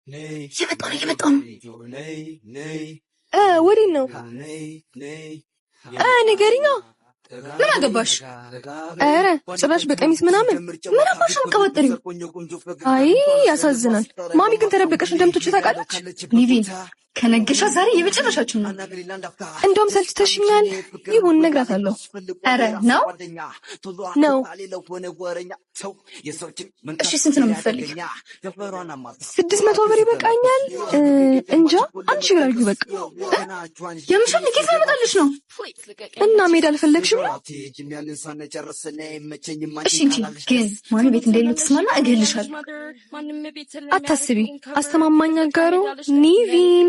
እየመጣሁ ነው። ወዴት ነው? ንገሪኛ። ምን አገባሽ? ኧረ ጭራሽ በቀሚስ ምናምን ምን አባሽ አንቀባጥሪው? አይ ያሳዝናል። ማሚ ግን ተደብቀሽ እንደምትወጪ ታውቃለች። ሊቪን ከነገሻ ዛሬ የመጨረሻችን ነው። እንደውም ሰልችተሽኛል። ይሁን እነግራታለሁ። ኧረ ነው። እሺ ስንት ነው የምትፈልግ? 600 ብር ይበቃኛል። እንጃ 1000 ብር ይበቃ። የምሽን ኬት ያመጣልሽ ነው እና መሄድ አልፈለግሽም? እሺ እንጂ ግን ማሚ ቤት እንደሌለው ተስማማ እገልሻለሁ። አታስቢ፣ አስተማማኝ አጋሩ ኒቪን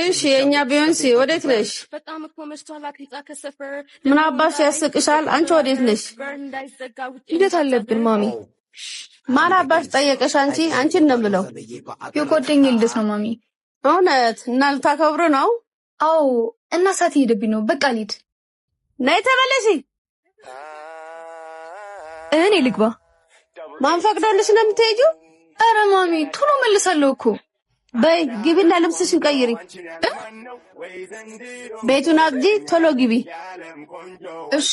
እሺ የኛ ቢዮንሴ ወዴት ነሽ? ምን አባሽ ያስቅሻል? አንቺ ወዴት ነሽ? ልደት አለብን ማሚ። ማን አባሽ ጠየቀሽ? አንቺን ነው የምለው። የጓደኛዬ ልደት ነው ማሚ። እውነት? እና ልታከብሩ ነው? አዎ። እና ሰዓት እየሄደብኝ ነው። በቃ ልሂድ። ነይ ተመለሺ። እኔ ልግባ። ማን ፈቅዶልሽ ነው የምትሄጂው? ኧረ ማሚ ቶሎ መልሳለሁ እኮ። በይ ግቢና ልብስሽን ቀይሪ። ቤቱን አግጂ፣ ቶሎ ግቢ። እሺ